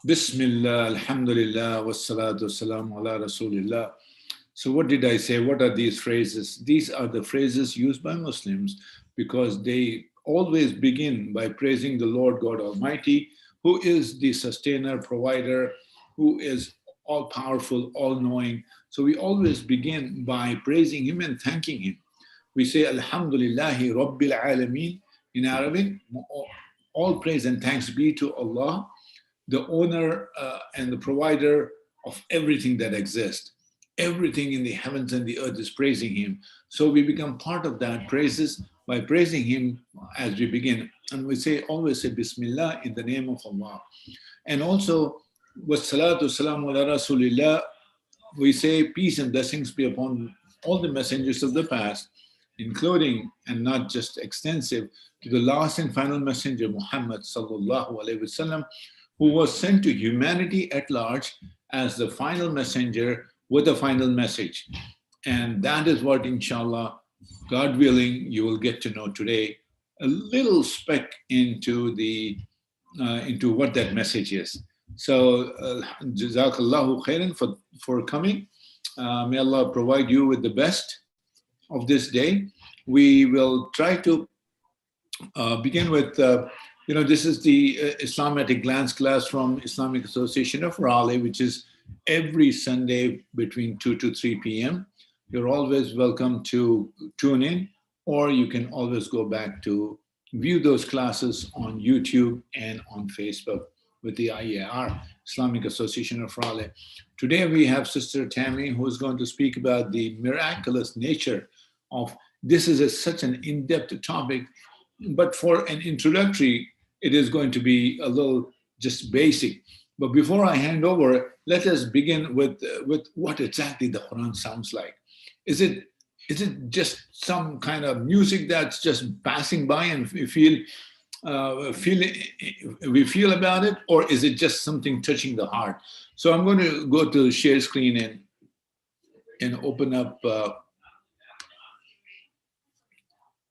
Bismillah, Alhamdulillah, wassalatu wassalamu ala Rasulillah. So, what did I say? What are these phrases? These are the phrases used by Muslims because they always begin by praising the Lord God Almighty, who is the sustainer, provider, who is all powerful, all knowing. So, we always begin by praising Him and thanking Him. We say, Alhamdulillahi Rabbil Alameen in Arabic. All praise and thanks be to Allah, the owner and the provider of everything that exists. Everything in the heavens and the earth is praising Him. So we become part of that praises by praising Him as we begin. And we say, always say Bismillah in the name of Allah. And also, wassalatu salamu ala Rasulillah, we say peace and blessings be upon all the messengers of the past, including and not just extensive to the last and final messenger Muhammad sallallahu alaihi wasallam, who was sent to humanity at large as the final messenger with a final message. And that is what, inshallah, God willing, you will get to know today a little speck into what that message is. So, Jazakallahu khairan for coming. May Allah provide you with the best of this day. We will try to begin with, this is the Islamic Glance class from Islamic Association of Raleigh, which is every Sunday between 2 to 3 p.m. You're always welcome to tune in, or you can always go back to view those classes on YouTube and on Facebook with the IAR, Islamic Association of Raleigh. Today we have Sister Tammy, who is going to speak about the miraculous nature of this. Is such an in-depth topic, but for an introductory, it is going to be a little just basic. But before I hand over, let us begin with what exactly the Quran sounds like. Is it just some kind of music that's just passing by and we feel about it, or is it just something touching the heart? So I'm going to go to share screen and open up.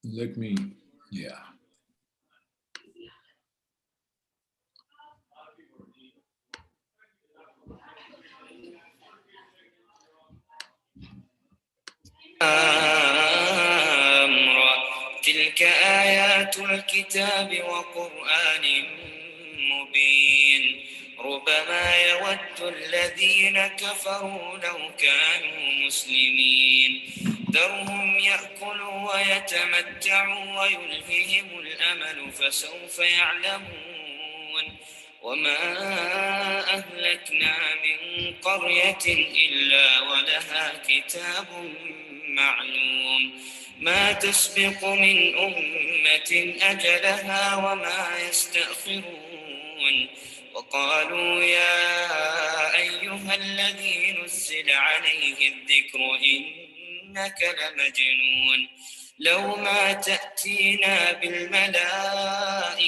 Let me, yeah. تلك آيات الكتاب وقرآن مبين ربما يود الذين كفروا لو كانوا مسلمين ذرهم يأكلوا ويتمتعوا ويلههم الأمل فسوف يعلمون وما أهلكنا من قرية إلا ولها كتاب معلوم ما تسبق من أمة أجلها وما يستأخرون وقالوا يا أيها الذي نزل عليه الذكر إنك لمجنون لو ما تأتينا بالملائكة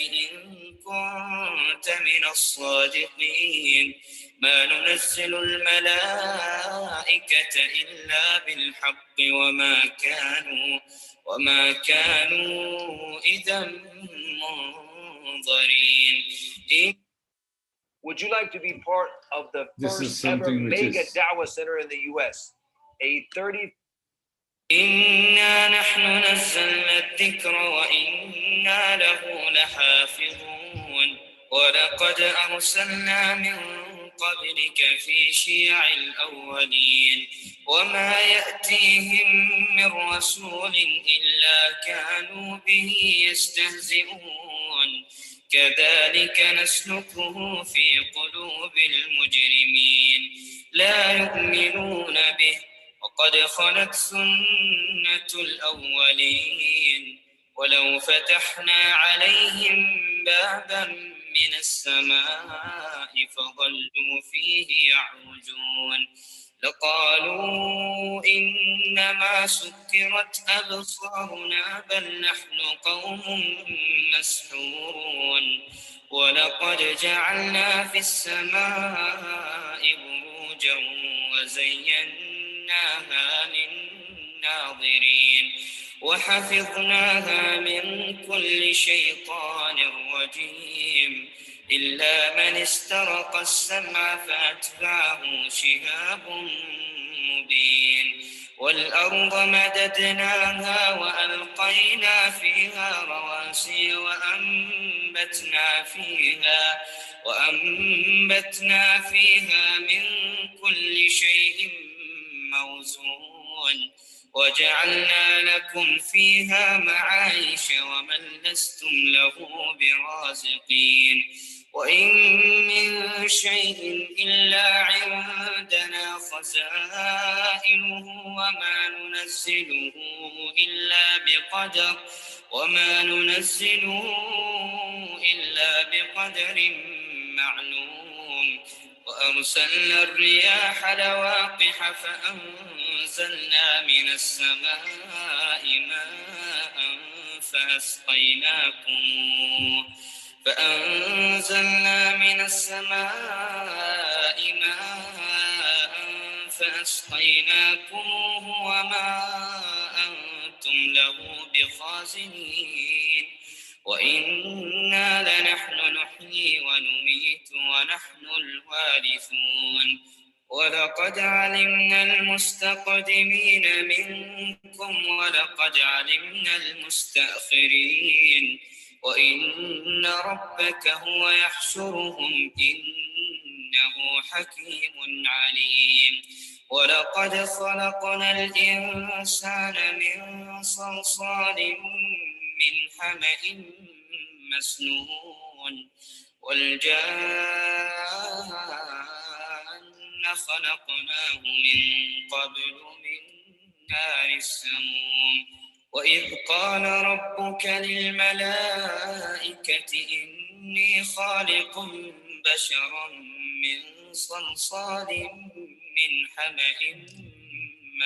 إن كنت من الصادقين ما ننزل الملائكة إلا بالحق وما كانوا إذا منظرين. Would you like to be part of the first ever mega da'wah center in the U.S.? A 30 إنا نحن نزلنا الذكر وإنا له لحافظون ولقد أرسلنا من قبلك في شيع الأولين وما يأتيهم من رسول إلا كانوا به يستهزئون كذلك نسلكه في قلوب المجرمين لا يؤمنون به وقد خلت سنة الأولين ولو فتحنا عليهم بابا من السماء فظلوا فيه يعرجون لقالوا إنما سكرت أبصارنا بل نحن قوم مسحورون ولقد جعلنا في السماء بروجا وزيناها للناظرين وحفظناها من كل شيطان رجيم إلا من استرق السمع فأتبعه شهاب مبين والأرض مددناها وألقينا فيها رواسي وأنبتنا فيها من كل شيء موزون وجعلنا لكم فيها معايش ومن لستم له برازقين وإن من شيء إلا عندنا خزائنه وما ننزله إلا بقدر معلوم وأرسلنا الرياح لواقح فأنزلنا من السماء ماء فأسقيناكموه وما أنتم له بخازنين وإنا لنحن نحيي ونميت ونحن الوارثون ولقد علمنا المستقدمين منكم ولقد علمنا المستأخرين وإن ربك هو يحشرهم إنه حكيم عليم ولقد خلقنا الإنسان من صلصال من حمأ مسنون والجان خلقناه من قبل من نار السموم وإذ قال ربك للملائكة إني خالق بشرا من صلصال من حمأ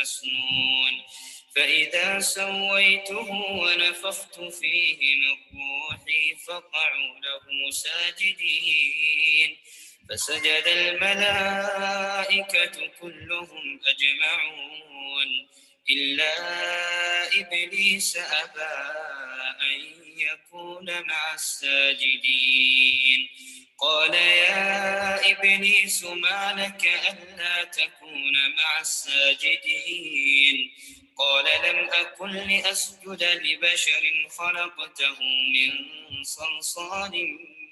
مسنون فإذا سويته ونفخت فيه من روحي فقعوا له ساجدين فسجد الملائكة كلهم أجمعون إلا إبليس أبى أن يكون مع الساجدين قال يا إبليس ما لك ألا تكون مع الساجدين قال لم أكن لأسجد لبشر خلقته من صلصال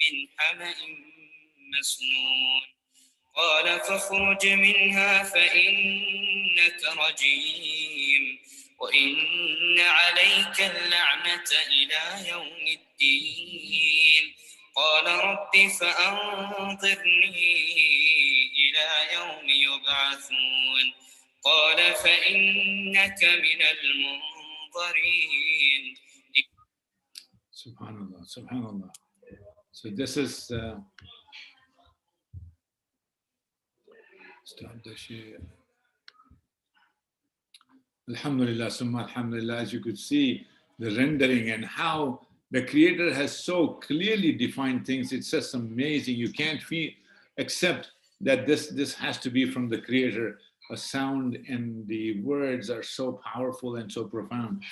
من حمأ مسنون قال فاخرج منها فإنك رجيم وإن عليك اللعنة إلى يوم الدين قال رب فأنظرني إلى يوم يبعثون قال فإنك من المنظرين. Subhanallah, Subhanallah. So this is stop the share. Alhamdulillah, Summa Alhamdulillah, as you could see the rendering and how the Creator has so clearly defined things. It's just amazing. You can't accept that this has to be from the Creator. A sound and the words are so powerful and so profound.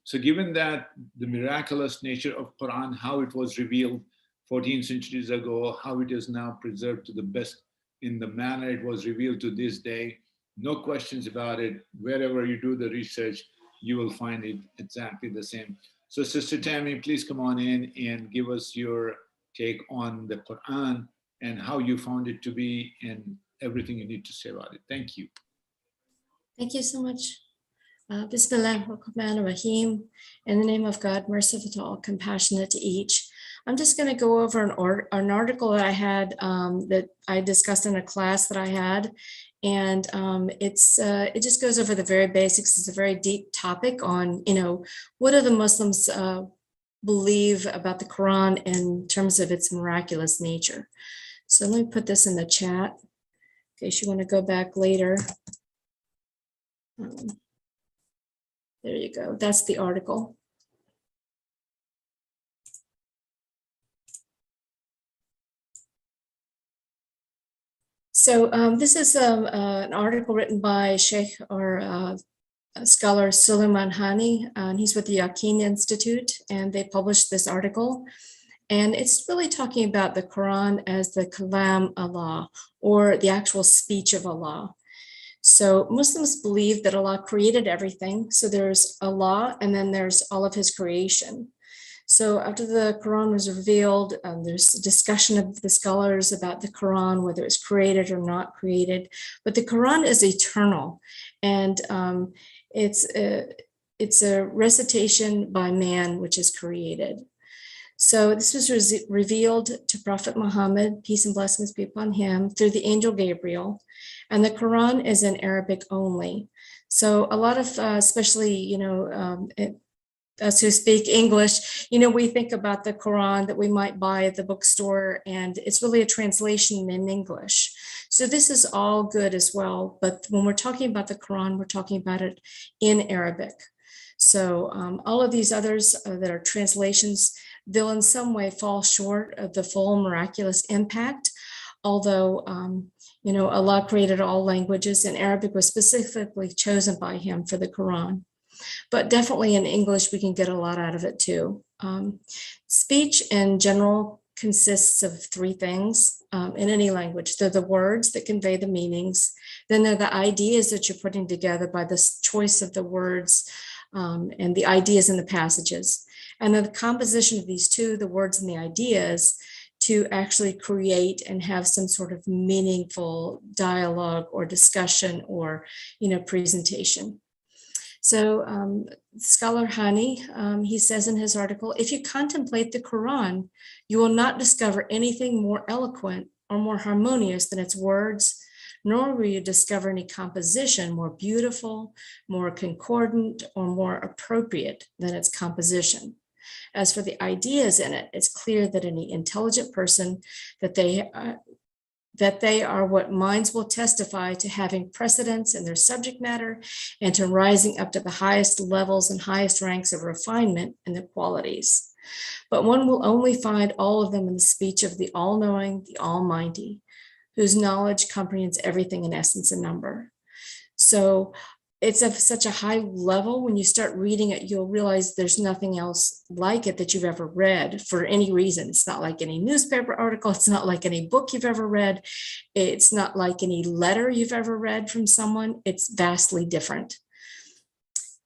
So given that the miraculous nature of Quran, how it was revealed 14 centuries ago, how it is now preserved to the best in the manner it was revealed to this day, no questions about it. Wherever you do the research, you will find it exactly the same. So Sister Tammy, please come on in and give us your take on the Quran and how you found it to be and everything you need to say about it. Thank you. Thank you so much. Bismillah ar-Rahman ar-Rahim. In the name of God, merciful to all, compassionate to each. I'm just going to go over an article that I had that I discussed in a class that I had. And it just goes over the very basics. It's a very deep topic on, what do the Muslims believe about the Quran in terms of its miraculous nature. So let me put this in the chat in case you want to go back later. There you go. That's the article. So this is an article written by Sheikh or scholar Suleiman Hani, and he's with the Yaqeen Institute, and they published this article. And it's really talking about the Quran as the Kalam Allah, or the actual speech of Allah. So Muslims believe that Allah created everything. So there's Allah, and then there's all of his creation. So after the Quran was revealed, there's a discussion of the scholars about the Quran, whether it's created or not created. But the Quran is eternal, and it's a recitation by man, which is created. So this was revealed to Prophet Muhammad, peace and blessings be upon him, through the angel Gabriel. And the Quran is in Arabic only. So a lot of, especially, us who speak English, we think about the Quran that we might buy at the bookstore, and it's really a translation in English. So this is all good as well. But when we're talking about the Quran, we're talking about it in Arabic. So all of these others that are translations, they'll in some way fall short of the full miraculous impact, although, Allah created all languages, and Arabic was specifically chosen by him for the Quran. But definitely in English, we can get a lot out of it too. Speech in general consists of three things in any language. They're the words that convey the meanings. Then they're the ideas that you're putting together by this choice of the words and the ideas in the passages. And then the composition of these two, the words and the ideas, to actually create and have some sort of meaningful dialogue or discussion or, presentation. So scholar Hani, he says in his article, if you contemplate the Quran, you will not discover anything more eloquent or more harmonious than its words, nor will you discover any composition more beautiful, more concordant, or more appropriate than its composition. As for the ideas in it, it's clear that any intelligent person, that they are what minds will testify to having precedence in their subject matter and to rising up to the highest levels and highest ranks of refinement in their qualities. But one will only find all of them in the speech of the all-knowing, the almighty, whose knowledge comprehends everything in essence and number. So it's of such a high level. When you start reading it, you'll realize there's nothing else like it that you've ever read for any reason. It's not like any newspaper article. It's not like any book you've ever read. It's not like any letter you've ever read from someone. It's vastly different.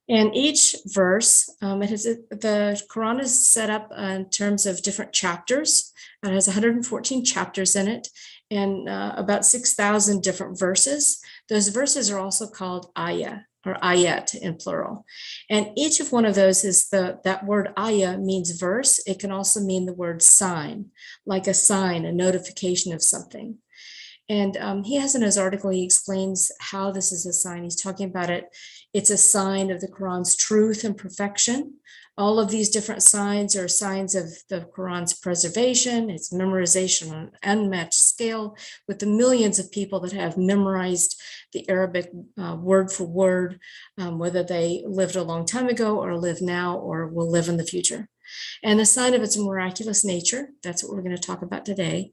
And each verse, the Quran is set up in terms of different chapters. It has 114 chapters in it and about 6,000 different verses. Those verses are also called ayah or ayat in plural. And each of one of those is that word ayah means verse. It can also mean the word sign, like a sign, a notification of something. And he has in his article, he explains how this is a sign. He's talking about it. It's a sign of the Quran's truth and perfection. All of these different signs are signs of the Quran's preservation, its memorization on an unmatched scale, with the millions of people that have memorized the Arabic word for word, whether they lived a long time ago or live now or will live in the future. And a sign of its miraculous nature, that's what we're going to talk about today,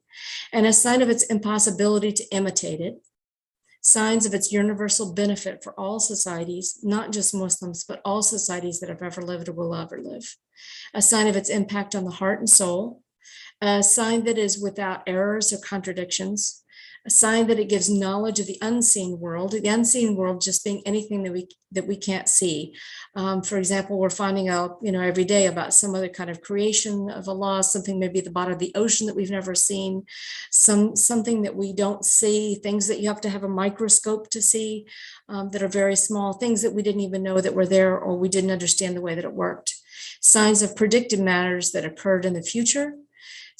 and a sign of its impossibility to imitate it, signs of its universal benefit for all societies, not just Muslims, but all societies that have ever lived or will ever live, a sign of its impact on the heart and soul, a sign that is without errors or contradictions, a sign that it gives knowledge of the unseen world just being anything that we can't see. For example, we're finding out, every day about some other kind of creation of Allah, something maybe at the bottom of the ocean that we've never seen, something that we don't see, things that you have to have a microscope to see, that are very small, things that we didn't even know that were there or we didn't understand the way that it worked. Signs of predicted matters that occurred in the future,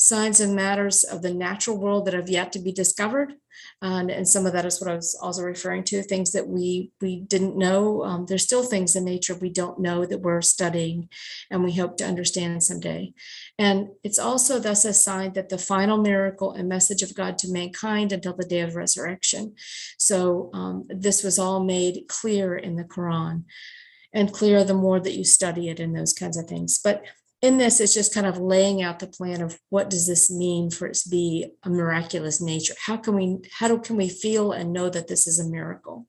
signs and matters of the natural world that have yet to be discovered. And some of that is what I was also referring to, things that we didn't know. There's still things in nature we don't know that we're studying and we hope to understand someday. And it's also thus a sign that the final miracle and message of God to mankind until the day of resurrection. So this was all made clear in the Quran, and clear the more that you study it and those kinds of things. But in this, it's just kind of laying out the plan of what does this mean for it to be a miraculous nature? How can we feel and know that this is a miracle?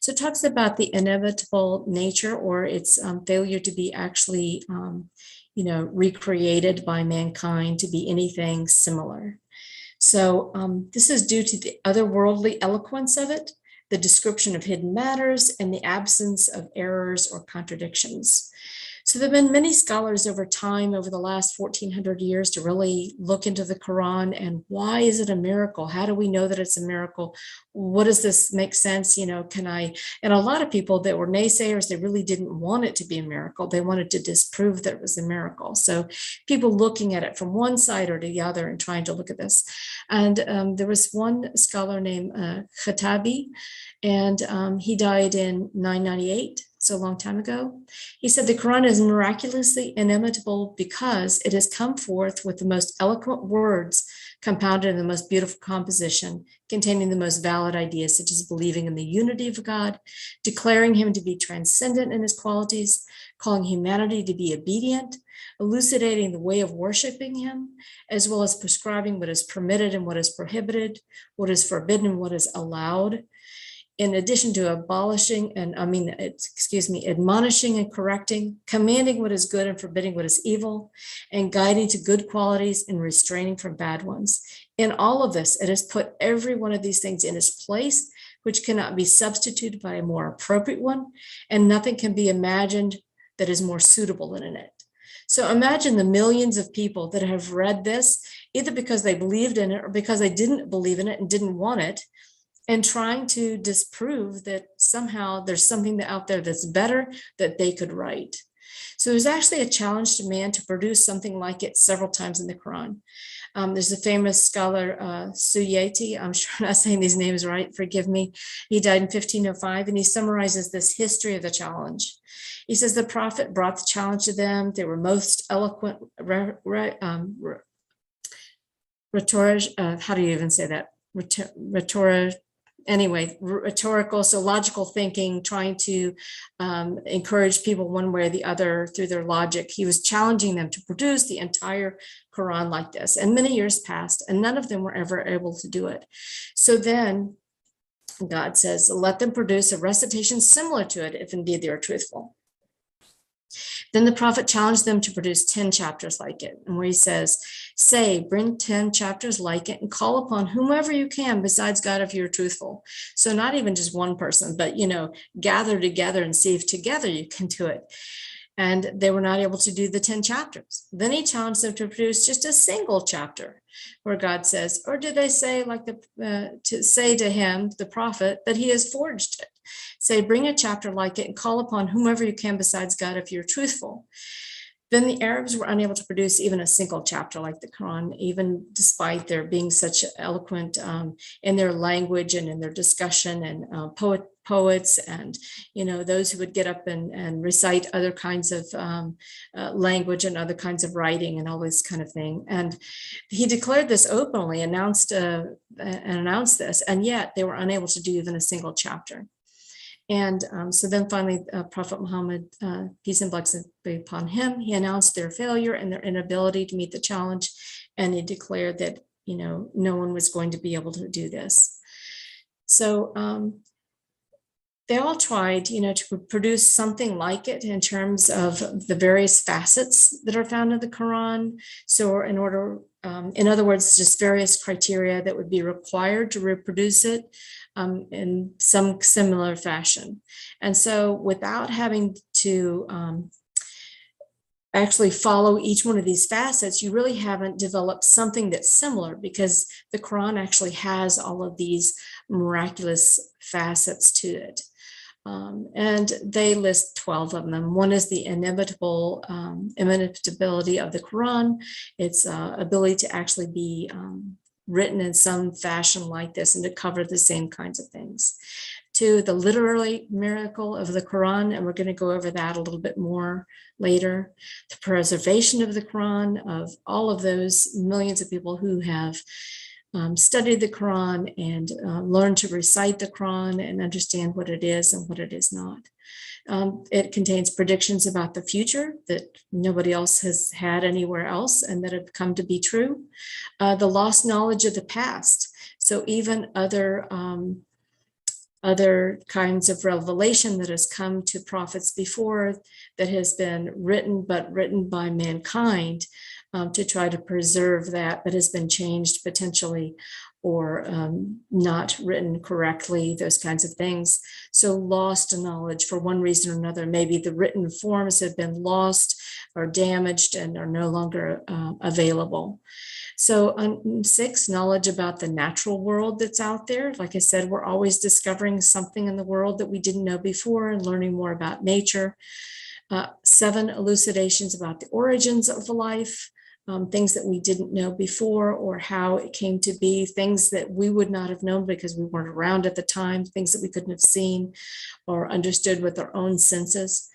So it talks about the inevitable nature or its failure to be actually, recreated by mankind to be anything similar. So this is due to the otherworldly eloquence of it, the description of hidden matters, and the absence of errors or contradictions. So there have been many scholars over time, over the last 1400 years, to really look into the Quran and why is it a miracle? How do we know that it's a miracle? What does this make sense? And a lot of people that were naysayers, they really didn't want it to be a miracle. They wanted to disprove that it was a miracle. So people looking at it from one side or the other and trying to look at this. And there was one scholar named Khattabi, and he died in 998. So a long time ago. He said the Quran is miraculously inimitable because it has come forth with the most eloquent words compounded in the most beautiful composition, containing the most valid ideas, such as believing in the unity of God, declaring him to be transcendent in his qualities, calling humanity to be obedient, elucidating the way of worshiping him, as well as prescribing what is permitted and what is prohibited, what is forbidden and what is allowed, in addition to admonishing and correcting, commanding what is good and forbidding what is evil, and guiding to good qualities and restraining from bad ones. In all of this, it has put every one of these things in its place, which cannot be substituted by a more appropriate one, and nothing can be imagined that is more suitable than it. So imagine the millions of people that have read this, either because they believed in it or because they didn't believe in it and didn't want it, and trying to disprove that somehow there's something out there that's better that they could write. So there's actually a challenge to man to produce something like it several times in the Quran. There's a famous scholar, Suyati, I'm sure I'm not saying these names right, forgive me. He died in 1505, and he summarizes this history of the challenge. He says the prophet brought the challenge to them. They were most eloquent, how do you even say that? Rhetorical, so logical thinking, trying to encourage people one way or the other through their logic. He was challenging them to produce the entire Quran like this. And many years passed, and none of them were ever able to do it. So then God says, let them produce a recitation similar to it, if indeed they are truthful. Then the prophet challenged them to produce 10 chapters like it, and where he says, say, bring 10 chapters like it and call upon whomever you can besides God if you're truthful. So not even just one person, but, gather together and see if together you can do it. And they were not able to do the 10 chapters. Then he challenged them to produce just a single chapter where God says, or did they say to say to him, the prophet, that he has forged it? Say, bring a chapter like it and call upon whomever you can besides God if you're truthful. Then the Arabs were unable to produce even a single chapter like the Quran, even despite their being such eloquent in their language and in their discussion, and poets and those who would get up and recite other kinds of language and other kinds of writing and all this kind of thing. And he declared this openly, announced this, and yet they were unable to do even a single chapter. And so then finally, Prophet Muhammad, peace and blessings be upon him, he announced their failure and their inability to meet the challenge. And he declared that, no one was going to be able to do this. So they all tried, to produce something like it in terms of the various facets that are found in the Quran. So in other words, just various criteria that would be required to reproduce it in some similar fashion. And so without having to actually follow each one of these facets, you really haven't developed something that's similar, because the Quran actually has all of these miraculous facets to it. And they list 12 of them. One is the inimitability of the Quran, its ability to actually be written in some fashion like this and to cover the same kinds of things. 2, the literary miracle of the Quran, and we're going to go over that a little bit more later. The preservation of the Quran, of all of those millions of people who have studied the Quran and learned to recite the Quran and understand what it is and what it is not. It contains predictions about the future that nobody else has had anywhere else and that have come to be true. The lost knowledge of the past. So even other other kinds of revelation that has come to prophets before that has been written, but written by mankind to try to preserve that has been changed potentially or not written correctly, those kinds of things. So lost knowledge for one reason or another. Maybe the written forms have been lost or damaged and are no longer available. So 6, knowledge about the natural world that's out there. Like I said, we're always discovering something in the world that we didn't know before and learning more about nature. 7, elucidations about the origins of life. Things that we didn't know before or how it came to be, things that we would not have known because we weren't around at the time, things that we couldn't have seen or understood with our own senses.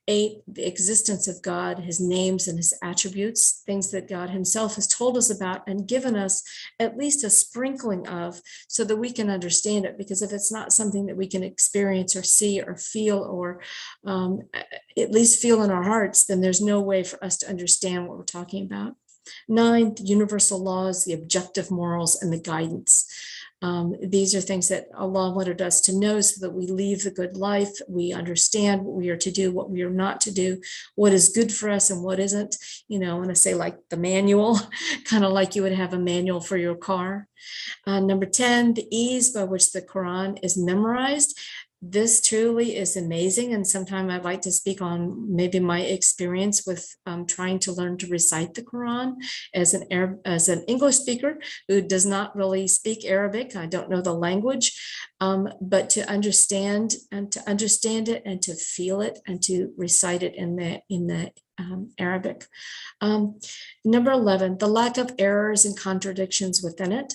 8, the existence of God, his names and his attributes, things that God himself has told us about and given us at least a sprinkling of so that we can understand it. Because if it's not something that we can experience or see or feel or at least feel in our hearts, then there's no way for us to understand what we're talking about. 9, the universal laws, the objective morals, and the guidance. These are things that Allah wanted us to know so that we leave the good life. We understand what we are to do, what we are not to do, what is good for us and what isn't. You know, I want to say like the manual, kind of like you would have a manual for your car. Number 10, the ease by which the Quran is memorized. This truly is amazing. And sometime I'd like to speak on maybe my experience with trying to learn to recite the Quran as an English speaker who does not really speak Arabic. I don't know the language, but to understand it and to feel it and to recite it in the Arabic. Number 11, the lack of errors and contradictions within it.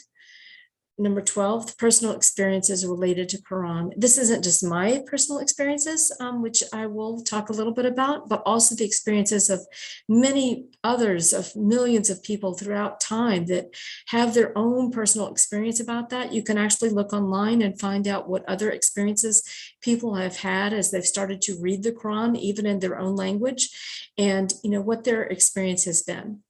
Number 12, the personal experiences related to Quran. This isn't just my personal experiences, which I will talk a little bit about, but also the experiences of many others, of millions of people throughout time that have their own personal experience about that. You can actually look online and find out what other experiences people have had as they've started to read the Quran, even in their own language, and what their experience has been.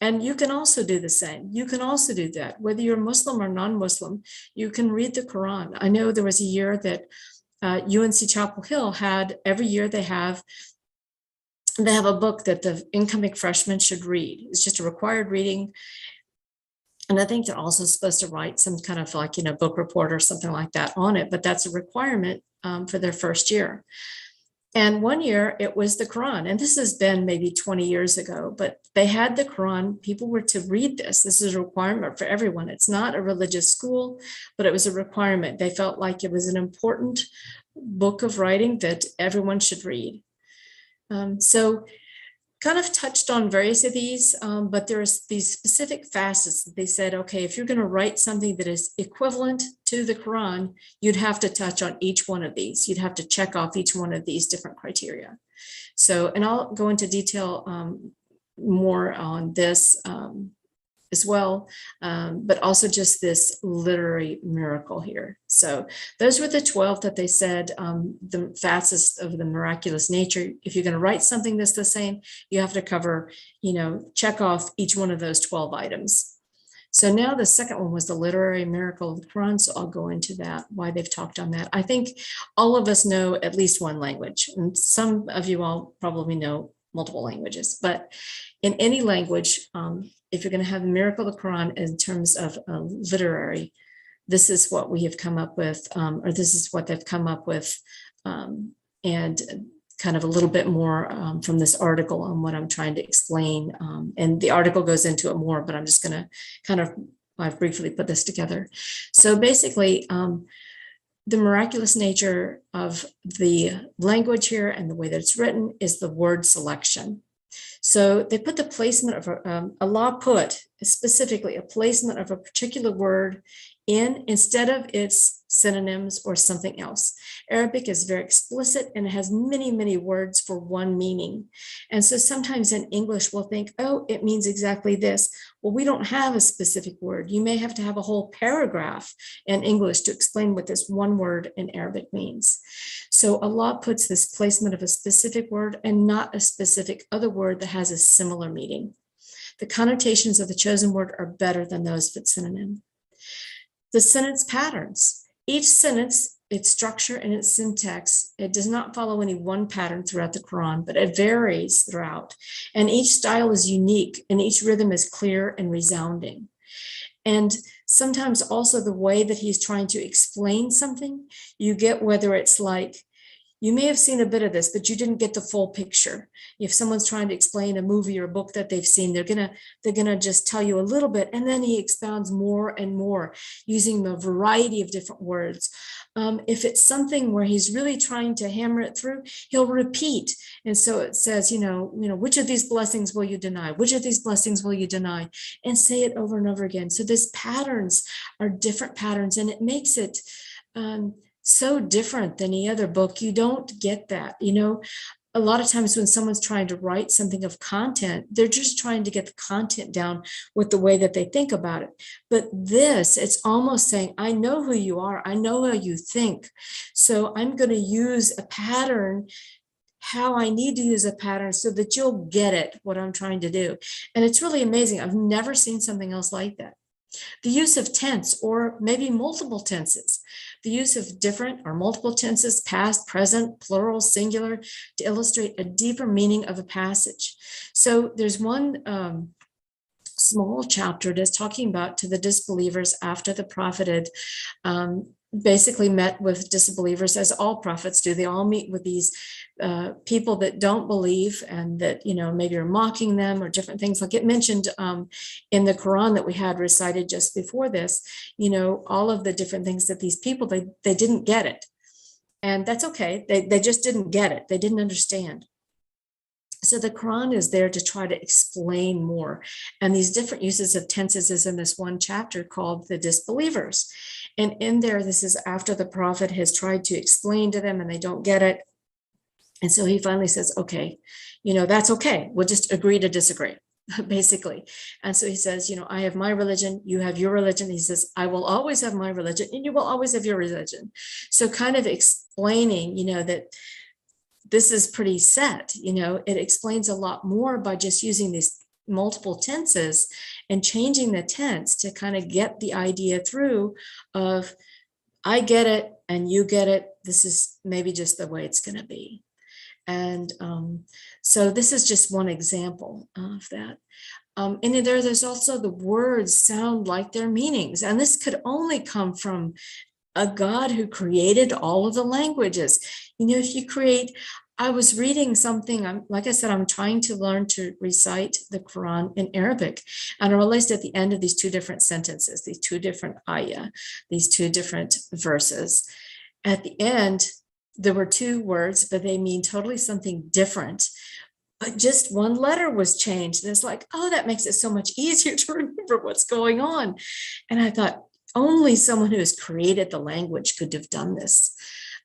And you can also do the same. You can also do that, whether you're Muslim or non-Muslim, you can read the Quran. I know there was a year that UNC Chapel Hill had, every year they have a book that the incoming freshmen should read. It's just a required reading. And I think they're also supposed to write some kind of like, book report or something like that on it, but that's a requirement for their first year. And one year it was the Quran, and this has been maybe 20 years ago, but they had the Quran. People were to read this. This is a requirement for everyone. It's not a religious school, but it was a requirement. They felt like it was an important book of writing that everyone should read. So kind of touched on various of these, but there's these specific facets that they said, okay, if you're going to write something that is equivalent to the Quran, you'd have to touch on each one of these. You'd have to check off each one of these different criteria. So, and I'll go into detail more on this as well, but also just this literary miracle here. So those were the 12 that they said, the facets of the miraculous nature. If you're going to write something that's the same, you have to cover, check off each one of those 12 items. So now the second one was the literary miracle of the Quran. So I'll go into that, why they've talked on that. I think all of us know at least one language, and some of you all probably know multiple languages, but in any language, if you're going to have a miracle of the Quran in terms of literary, this is what we have come up with, or this is what they've come up with, and kind of a little bit more from this article on what I'm trying to explain. And the article goes into it more, but I'm just going to kind of briefly put this together. So basically, the miraculous nature of the language here and the way that it's written is the word selection. So they put the placement of Allah put specifically a placement of a particular word in instead of its synonyms or something else. Arabic is very explicit and it has many, many words for one meaning. And so sometimes in English, we'll think, oh, it means exactly this. Well, we don't have a specific word. You may have to have a whole paragraph in English to explain what this one word in Arabic means. So Allah puts this placement of a specific word and not a specific other word that has a similar meaning. The connotations of the chosen word are better than those of its synonym. The sentence patterns. Each sentence, its structure and its syntax, it does not follow any one pattern throughout the Quran, but it varies throughout. And each style is unique and each rhythm is clear and resounding. And sometimes also the way that he's trying to explain something, you get whether it's like, you may have seen a bit of this, but you didn't get the full picture. If someone's trying to explain a movie or a book that they've seen, they're gonna just tell you a little bit, and then he expounds more and more using a variety of different words. If it's something where he's really trying to hammer it through, he'll repeat. And so it says, which of these blessings will you deny? Which of these blessings will you deny? And say it over and over again. So these patterns are different patterns, and it makes it so different than any other book. You don't get that. A lot of times when someone's trying to write something of content, they're just trying to get the content down with the way that they think about it. But this, it's almost saying, I know who you are. I know how you think. So I'm going to use a pattern, how I need to use a pattern so that you'll get it, what I'm trying to do. And it's really amazing. I've never seen something else like that. The use of tense, or maybe multiple tenses, the use of different or multiple tenses, past, present, plural, singular, to illustrate a deeper meaning of a passage. So there's one small chapter that's talking about to the disbelievers after the prophet had basically met with disbelievers, as all prophets do. They all meet with these people that don't believe, and that, maybe are mocking them or different things. Like it mentioned in the Quran that we had recited just before this, all of the different things that these people, they didn't get it. And that's okay. They just didn't get it. They didn't understand. So the Quran is there to try to explain more. And these different uses of tenses is in this one chapter called the disbelievers. And in there, this is after the prophet has tried to explain to them and they don't get it. And so he finally says, okay, that's okay. We'll just agree to disagree, basically. And so he says, I have my religion, you have your religion. He says, I will always have my religion and you will always have your religion. So kind of explaining, that this is pretty set. It explains a lot more by just using these multiple tenses and changing the tense to kind of get the idea through of, I get it and you get it. This is maybe just the way it's going to be. And so this is just one example of that. And there's also the words sound like their meanings. And this could only come from a God who created all of the languages. If you create, I was reading something, like I said, I'm trying to learn to recite the Quran in Arabic. And I realized at the end of these two different sentences, these two different ayah, these two different verses, at the end, there were two words, but they mean totally something different. But just one letter was changed. And it's like, oh, that makes it so much easier to remember what's going on. And I thought, only someone who has created the language could have done this.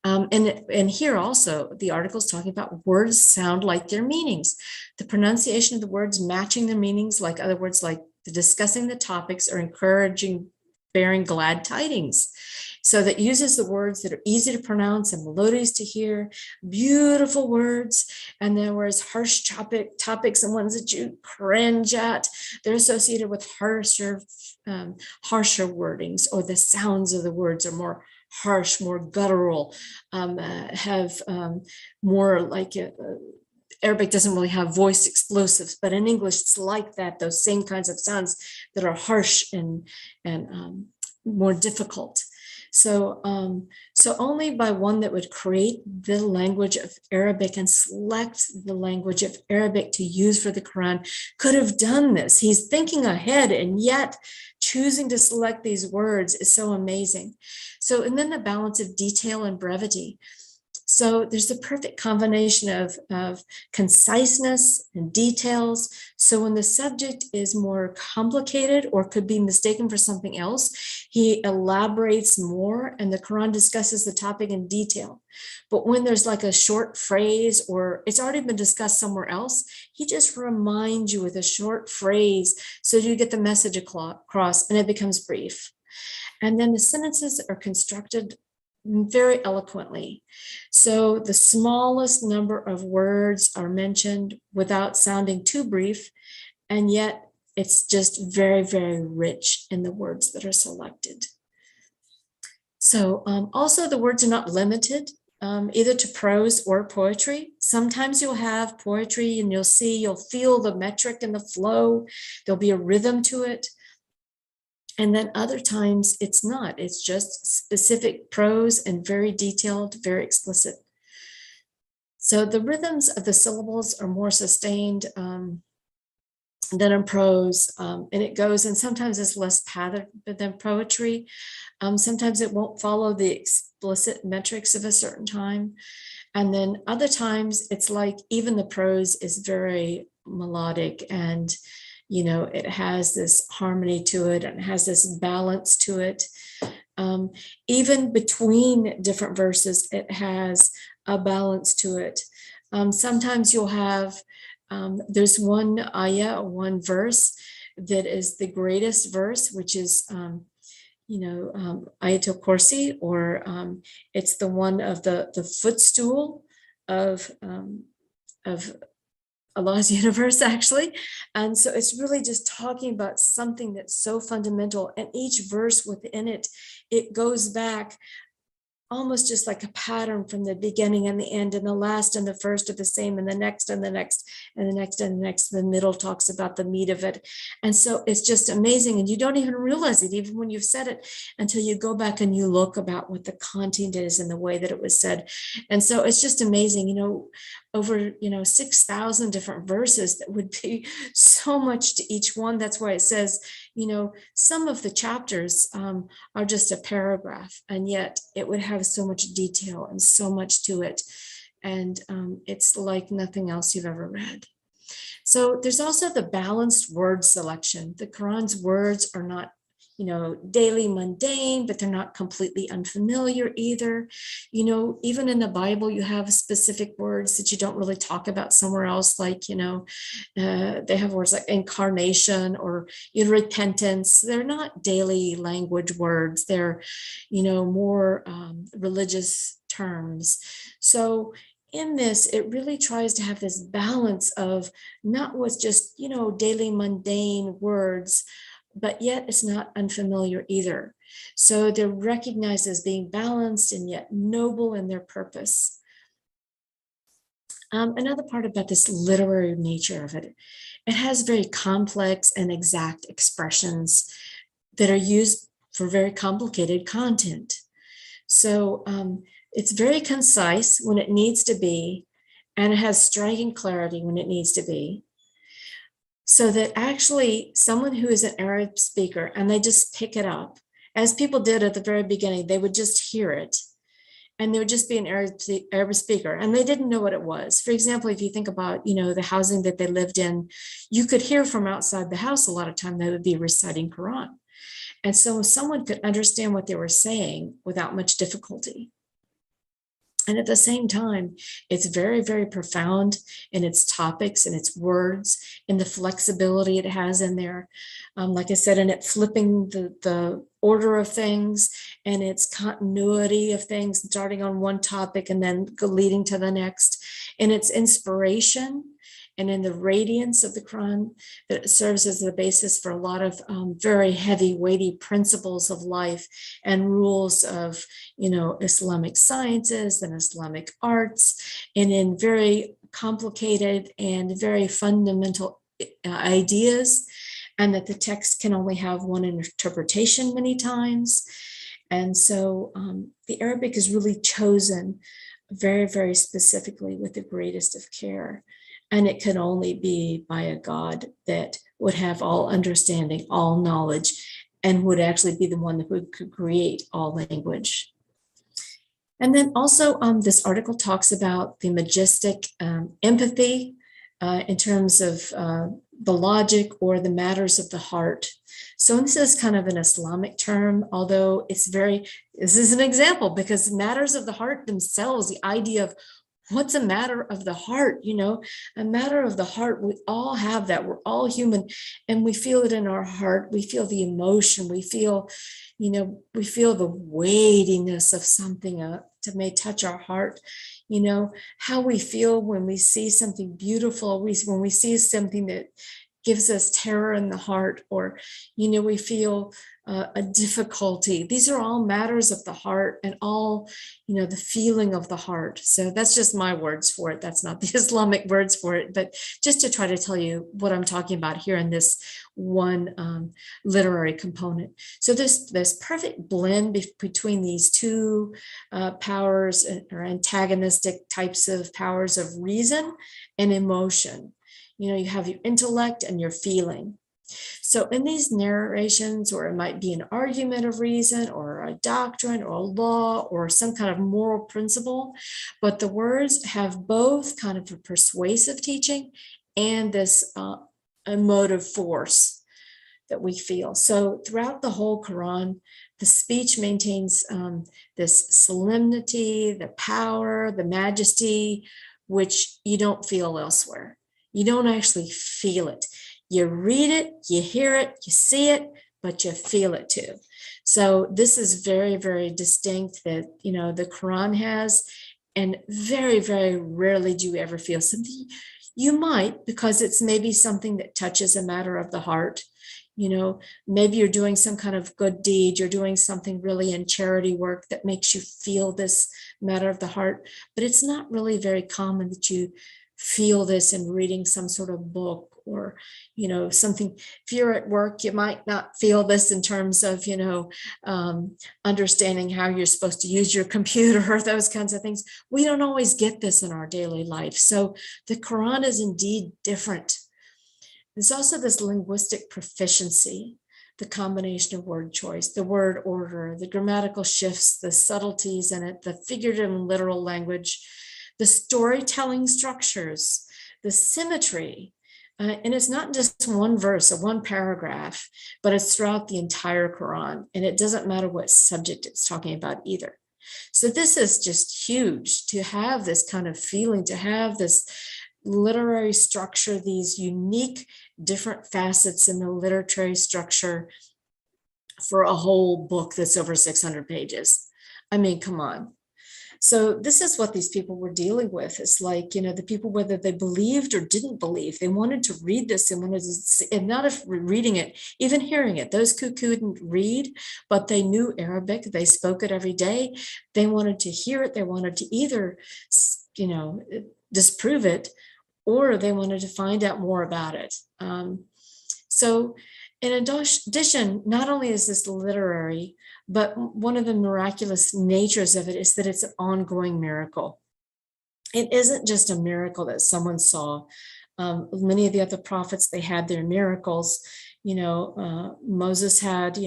And here also, the article is talking about words sound like their meanings. The pronunciation of the words matching their meanings, like other words like discussing the topics or encouraging, bearing glad tidings. So that uses the words that are easy to pronounce and melodious to hear, beautiful words. And then whereas harsh topics and ones that you cringe at, they're associated with harsher wordings, or the sounds of the words are more harsh, more guttural, have more like Arabic doesn't really have voice explosives, but in English it's like that, those same kinds of sounds that are harsh and more difficult. So only by one that would create the language of Arabic and select the language of Arabic to use for the Quran could have done this. He's thinking ahead, and yet choosing to select these words is so amazing. So, and then the balance of detail and brevity. So there's the perfect combination of conciseness and details. So when the subject is more complicated or could be mistaken for something else, he elaborates more, and the Quran discusses the topic in detail. But when there's like a short phrase or it's already been discussed somewhere else, he just reminds you with a short phrase so you get the message across, and it becomes brief. And then the sentences are constructed very eloquently. So the smallest number of words are mentioned without sounding too brief, and yet it's just very, very rich in the words that are selected. So also the words are not limited either to prose or poetry. Sometimes you'll have poetry and you'll feel the metric and the flow. There'll be a rhythm to it. And then other times it's not, it's just specific prose and very detailed, very explicit. So the rhythms of the syllables are more sustained than in prose, and it goes, and sometimes it's less patterned than poetry. Sometimes it won't follow the explicit metrics of a certain time. And then other times it's like even the prose is very melodic and, you know, it has this harmony to it and it has this balance to it. Even between different verses, it has a balance to it. Sometimes you'll have, there's one ayah, one verse that is the greatest verse, which is, Ayatul Kursi, or it's the one of the footstool of Allah's universe, actually. And so it's really just talking about something that's so fundamental, and each verse within it, it goes back almost just like a pattern from the beginning and the end, and the last and the first are the same, and the next and the next and the next and the next. The middle talks about the meat of it. And so it's just amazing. And you don't even realize it, even when you've said it, until you go back and you look about what the content is and the way that it was said. And so it's just amazing, over 6,000 different verses. That would be so much to each one. That's why it says, some of the chapters are just a paragraph, and yet it would have so much detail and so much to it. And it's like nothing else you've ever read. So there's also the balanced word selection. The Quran's words are not, daily mundane, but they're not completely unfamiliar either. Even in the Bible, you have specific words that you don't really talk about somewhere else. Like, they have words like incarnation or repentance. They're not daily language words. They're, more religious terms. So in this, it really tries to have this balance of not what's just, daily mundane words, but yet it's not unfamiliar either. So they're recognized as being balanced and yet noble in their purpose. Another part about this literary nature of it, it has very complex and exact expressions that are used for very complicated content. So it's very concise when it needs to be, and it has striking clarity when it needs to be. So that actually someone who is an Arab speaker and they just pick it up, as people did at the very beginning, they would just hear it and there would just be an Arab speaker and they didn't know what it was. For example, if you think about, the housing that they lived in, you could hear from outside the house a lot of time they would be reciting Quran. And so someone could understand what they were saying without much difficulty. And at the same time, it's very, very profound in its topics and its words and the flexibility it has in there. Like I said, and it flipping the order of things and its continuity of things, starting on one topic and then leading to the next, and its inspiration and in the radiance of the Quran that serves as the basis for a lot of very heavy, weighty principles of life and rules of, Islamic sciences and Islamic arts, and in very complicated and very fundamental ideas, and that the text can only have one interpretation many times. And so the Arabic is really chosen very, very specifically with the greatest of care. And it can only be by a God that would have all understanding, all knowledge, and would actually be the one that could create all language. And then also this article talks about the majestic empathy in terms of the logic or the matters of the heart. So this is kind of an Islamic term, although this is an example because matters of the heart themselves, the idea of what's a matter of the heart, a matter of the heart, we all have that. We're all human and we feel it in our heart. We feel the emotion. We feel, the weightiness of something that may touch our heart, how we feel when we see something beautiful, when we see something that gives us terror in the heart, or, we feel a difficulty. These are all matters of the heart and all, the feeling of the heart. So that's just my words for it. That's not the Islamic words for it, but just to try to tell you what I'm talking about here in this one literary component. So this perfect blend between these two powers or antagonistic types of powers of reason and emotion. You have your intellect and your feeling. So in these narrations, or it might be an argument of reason or a doctrine or a law or some kind of moral principle, but the words have both kind of a persuasive teaching and this emotive force that we feel. So throughout the whole Quran, the speech maintains this solemnity, the power, the majesty, which you don't feel elsewhere. You don't actually feel it. You read it, you hear it, you see it, but you feel it too. So this is very, very distinct that, the Quran has, and very, very rarely do you ever feel something. You might, because it's maybe something that touches a matter of the heart. Maybe you're doing some kind of good deed, you're doing something really in charity work that makes you feel this matter of the heart, but it's not really very common that you feel this in reading some sort of book or, something. If you're at work, you might not feel this in terms of, understanding how you're supposed to use your computer or those kinds of things. We don't always get this in our daily life. So the Quran is indeed different. There's also this linguistic proficiency, the combination of word choice, the word order, the grammatical shifts, the subtleties in it, the figurative and literal language, the storytelling structures, the symmetry. And it's not just one verse or one paragraph, but it's throughout the entire Quran. And it doesn't matter what subject it's talking about either. So this is just huge to have this kind of feeling, to have this literary structure, these unique different facets in the literary structure for a whole book that's over 600 pages. I mean, come on. So this is what these people were dealing with. It's like, the people, whether they believed or didn't believe, they wanted to read this and wanted to see, and not if reading it, even hearing it. Those who couldn't read, but they knew Arabic, they spoke it every day. They wanted to hear it. They wanted to either, disprove it, or they wanted to find out more about it. So in addition, not only is this literary, but one of the miraculous natures of it is that it's an ongoing miracle. It isn't just a miracle that someone saw. Many of the other prophets, they had their miracles. Moses had,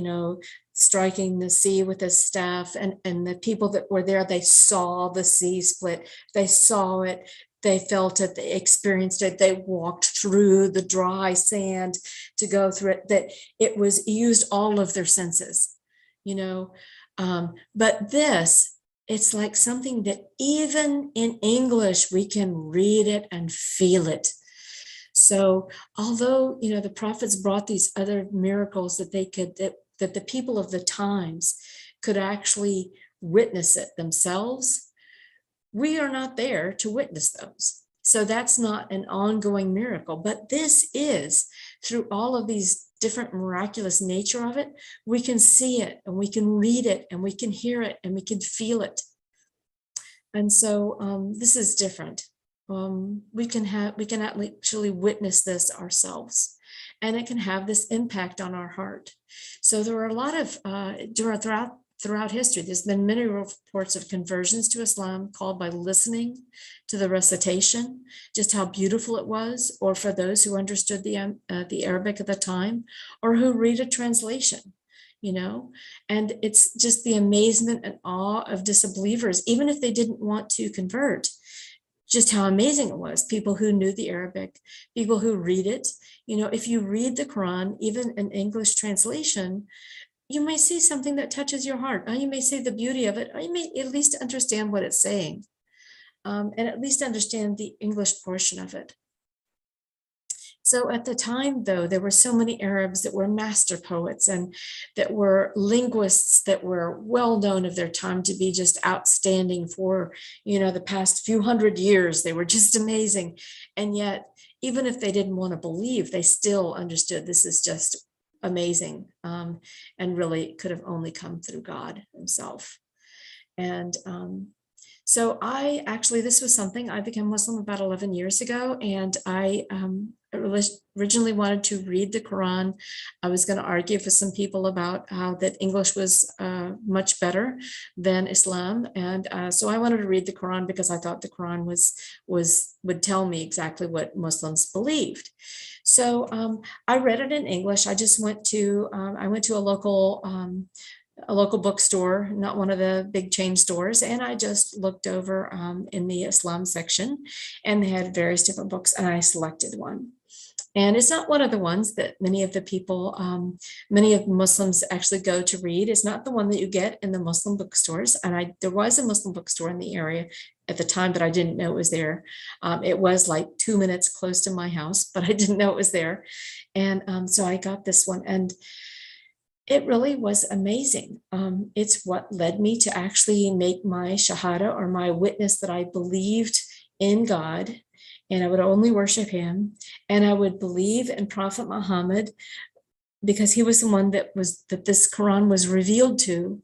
striking the sea with his staff, and the people that were there, they saw the sea split. They saw it. They felt it, they experienced it, they walked through the dry sand to go through it, that it was used all of their senses, but this, it's like something that even in English, we can read it and feel it. So although, the prophets brought these other miracles that that the people of the times could actually witness it themselves, we are not there to witness those. So that's not an ongoing miracle, but this is, through all of these different miraculous nature of it, we can see it and we can read it and we can hear it and we can feel it. And so this is different. We can actually witness this ourselves, and it can have this impact on our heart. So there are a lot of, throughout history, there's been many reports of conversions to Islam called by listening to the recitation, just how beautiful it was, or for those who understood the Arabic at the time, or who read a translation, and it's just the amazement and awe of disbelievers, even if they didn't want to convert, just how amazing it was. People who knew the Arabic, people who read it, if you read the Quran, even an English translation, you may see something that touches your heart. You may see the beauty of it, or you may at least understand what it's saying, and at least understand the English portion of it. So at the time, though, there were so many Arabs that were master poets and that were linguists that were well known of their time to be just outstanding for, the past few hundred years. They were just amazing. And yet, even if they didn't want to believe, they still understood this is just amazing, and really could have only come through God himself. And so this was something, I became Muslim about 11 years ago, and I originally wanted to read the Quran. I was going to argue with some people about how that English was much better than Islam. And so I wanted to read the Quran because I thought the Quran would tell me exactly what Muslims believed. So I read it in English. I just went to a local bookstore, not one of the big chain stores. And I just looked over in the Islam section, and they had various different books, and I selected one. And it's not one of the ones that many of Muslims actually go to read. It's not the one that you get in the Muslim bookstores. And there was a Muslim bookstore in the area at the time, but I didn't know it was there. It was like 2 minutes close to my house, but I didn't know it was there. And so I got this one, and it really was amazing. It's what led me to actually make my shahada, or my witness that I believed in God, and I would only worship him, and I would believe in Prophet Muhammad because he was the one that this Quran was revealed to,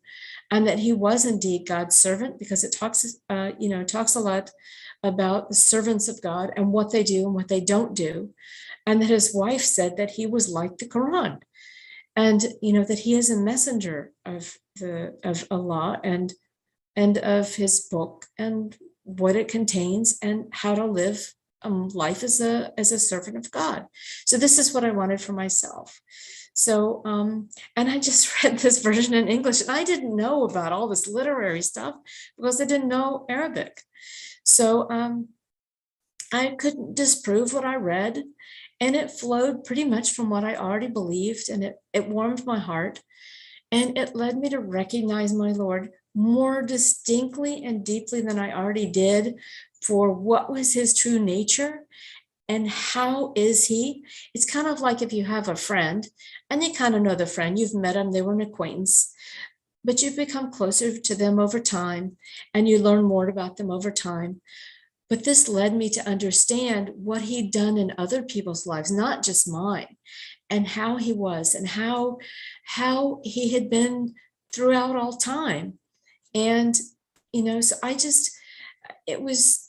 and that he was indeed God's servant, because it talks a lot about the servants of God and what they do and what they don't do, and that his wife said that he was like the Quran. And that he is a messenger of Allah and of his book and what it contains and how to live life as a servant of God. So this is what I wanted for myself. So and I just read this version in English, and I didn't know about all this literary stuff because I didn't know Arabic. So I couldn't disprove what I read. And it flowed pretty much from what I already believed, and it warmed my heart, and it led me to recognize my Lord more distinctly and deeply than I already did for what was his true nature and how is he. It's kind of like if you have a friend and you kind of know the friend, you've met them, they were an acquaintance, but you've become closer to them over time and you learn more about them over time. But this led me to understand what he'd done in other people's lives, not just mine, and how he was, and how he had been throughout all time. And, so it was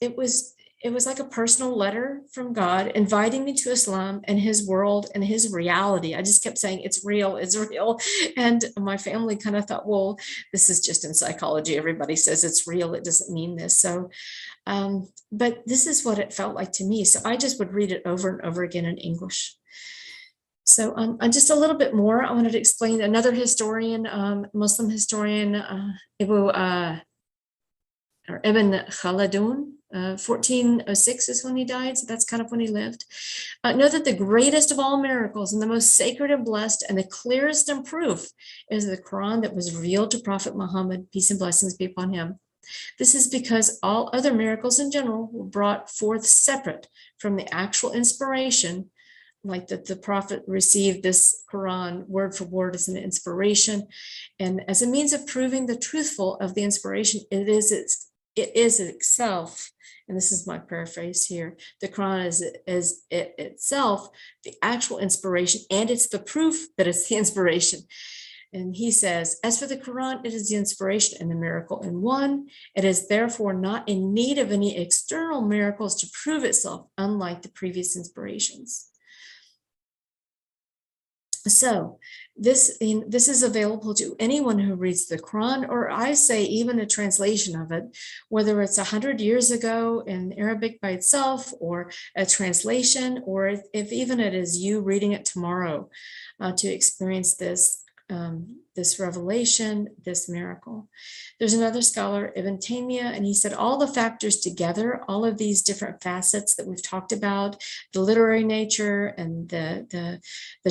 like a personal letter from God inviting me to Islam and his world and his reality. I just kept saying, it's real, it's real. And my family kind of thought, well, this is just in psychology. Everybody says it's real. It doesn't mean this. So, but this is what it felt like to me. So I just would read it over and over again in English. So and just a little bit more, I wanted to explain another historian, Muslim historian, Ibn Khaldun. 1406 is when he died, so that's kind of when he lived. Know that the greatest of all miracles and the most sacred and blessed and the clearest in proof is the Quran that was revealed to Prophet Muhammad, peace and blessings be upon him. This is because all other miracles in general were brought forth separate from the actual inspiration, like that the Prophet received this Quran word for word as an inspiration, and as a means of proving the truthful of the inspiration, it is itself, and this is my paraphrase here, the Quran is itself the actual inspiration, and it's the proof that it's the inspiration. And he says, as for the Quran, it is the inspiration and the miracle in one. It is therefore not in need of any external miracles to prove itself, unlike the previous inspirations. So this is available to anyone who reads the Quran, or I say even a translation of it, whether it's 100 years ago in Arabic by itself, or a translation, or if even it is you reading it tomorrow to experience this revelation, this miracle. There's another scholar, Ibn Taymiyyah, and he said all the factors together, all of these different facets that we've talked about, the literary nature and the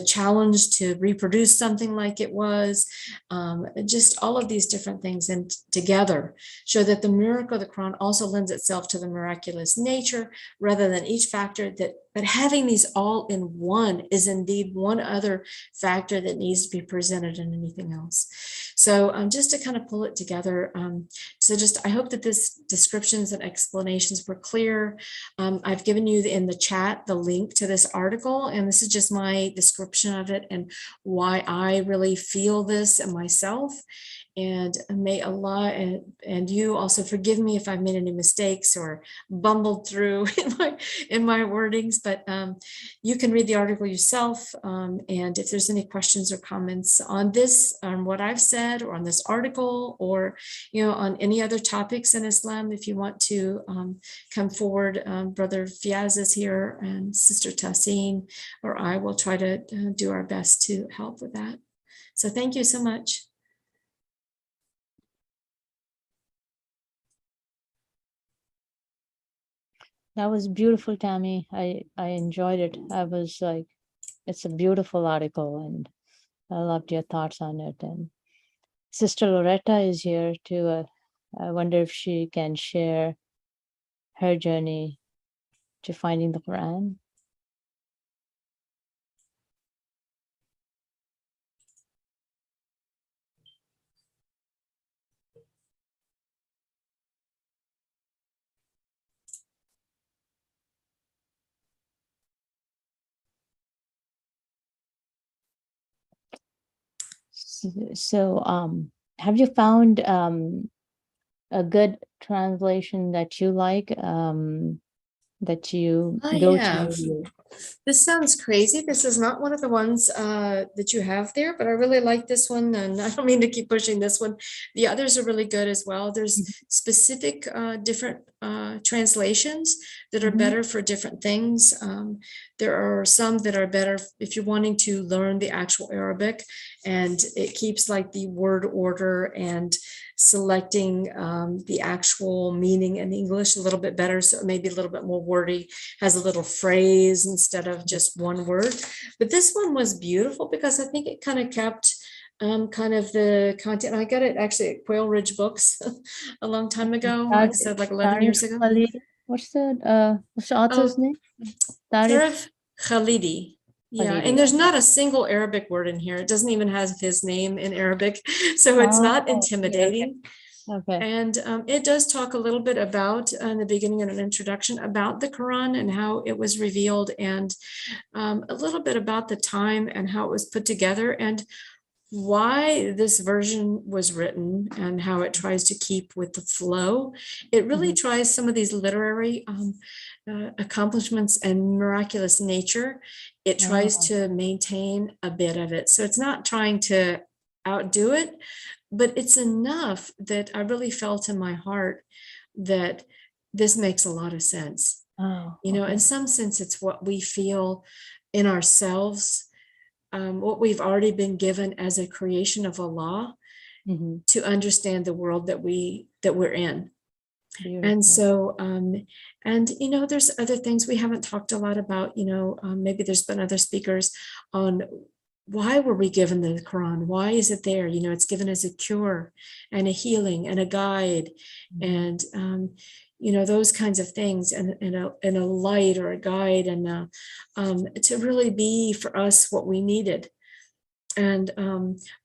challenge to reproduce something like it was, just all of these different things, and together show that the miracle of the Quran also lends itself to the miraculous nature, rather than each factor that having these all in one is indeed one other factor that needs to be presented in anything else. So just to kind of pull it together, I hope that this descriptions and explanations were clear. I've given you in the chat the link to this article, and this is just my description of it and why I really feel this in myself. And may Allah and you also forgive me if I've made any mistakes or bumbled through in my wordings, but you can read the article yourself. And if there's any questions or comments on this, on what I've said, or on this article, or on any other topics in Islam, if you want to come forward, Brother Fiaz is here, and Sister Tassin, or I will try to do our best to help with that. So thank you so much. That was beautiful, Tammy. I enjoyed it. I was like, it's a beautiful article, and I loved your thoughts on it. And Sister Loretta is here too. I wonder if she can share her journey to finding the Quran. So, have you found a good translation that you like, that you go to? This sounds crazy. This is not one of the ones that you have there, but I really like this one, and I don't mean to keep pushing this one. The others are really good as well. There's specific different translations that are better for different things. There are some that are better if you're wanting to learn the actual Arabic, and it keeps like the word order and selecting the actual meaning in English a little bit better, so maybe a little bit more wordy, has a little phrase instead of just one word. But this one was beautiful because I think it kind of kept kind of the content. I got it actually at Quail Ridge Books a long time ago, like I said, like 11 years ago. What's the author's name? Tarif Khalidi. Yeah, and there's not a single Arabic word in here. It doesn't even have his name in Arabic, so it's not intimidating. Okay. And it does talk a little bit about, in the beginning of an introduction, about the Quran and how it was revealed, and a little bit about the time and how it was put together, and why this version was written, and how it tries to keep with the flow. It really tries some of these literary accomplishments and miraculous nature. It tries to maintain a bit of it. So it's not trying to outdo it, but it's enough that I really felt in my heart that this makes a lot of sense. In some sense, it's what we feel in ourselves, what we've already been given as a creation of Allah, to understand the world that we're in. Beautiful. And so, there's other things we haven't talked a lot about, maybe there's been other speakers on why were we given the Quran? Why is it there? It's given as a cure and a healing and a guide, and those kinds of things, and a light or a guide, and to really be for us what we needed. And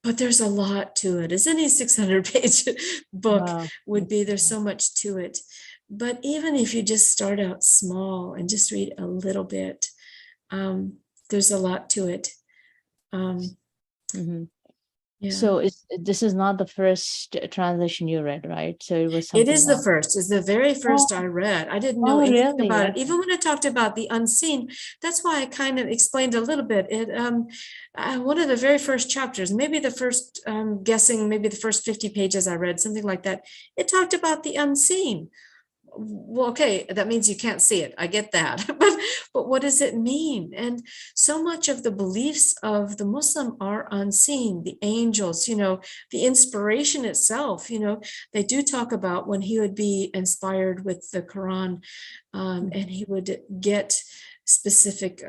but there's a lot to it, as any 600-page book would be. There's so much to it. But even if you just start out small and just read a little bit, there's a lot to it. Yeah. So this is not the first translation you read, right? So it was something It is the first. It's the very first I read. I didn't know anything about it. Even when I talked about the unseen, that's why I kind of explained a little bit. It one of the very first chapters, maybe the first, guessing maybe the first 50 pages I read, something like that. It talked about the unseen. Well, okay, that means you can't see it. I get that. But what does it mean? And so much of the beliefs of the Muslim are unseen. The angels, the inspiration itself, they do talk about when he would be inspired with the Quran, and he would get specific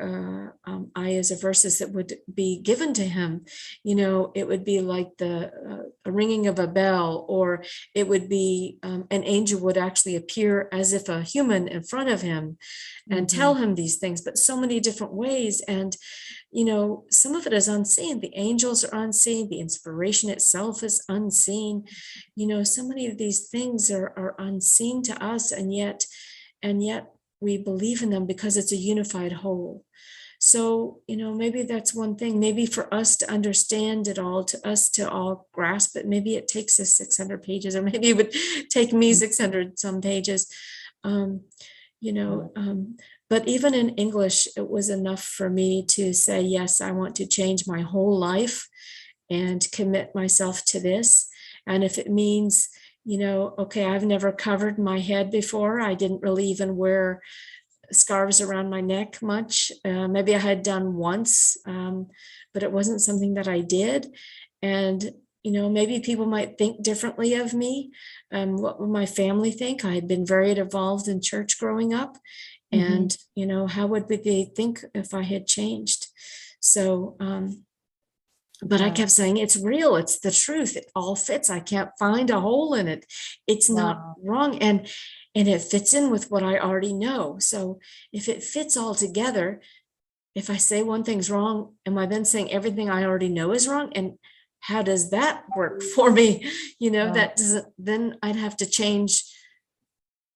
ayahs or verses that would be given to him. It would be like the ringing of a bell, or it would be an angel would actually appear as if a human in front of him and tell him these things, but so many different ways. And some of it is unseen. The angels are unseen. The inspiration itself is unseen. So many of these things are unseen to us, and yet we believe in them because it's a unified whole. So, maybe that's one thing. Maybe for us to understand it all, to us to all grasp it, maybe it takes us 600 pages, or maybe it would take me 600 some pages. But even in English, it was enough for me to say, yes, I want to change my whole life and commit myself to this. And if it means, okay, I've never covered my head before. I didn't really even wear scarves around my neck much. Maybe I had done once, but it wasn't something that I did. And, maybe people might think differently of me. What would my family think? I had been very involved in church growing up. And, how would they think if I had changed? So, but I kept saying, it's real. It's the truth. It all fits. I can't find a hole in it. It's not wrong. And it fits in with what I already know. So if it fits all together, if I say one thing's wrong, am I then saying everything I already know is wrong? And how does that work for me? That doesn't, then I'd have to change,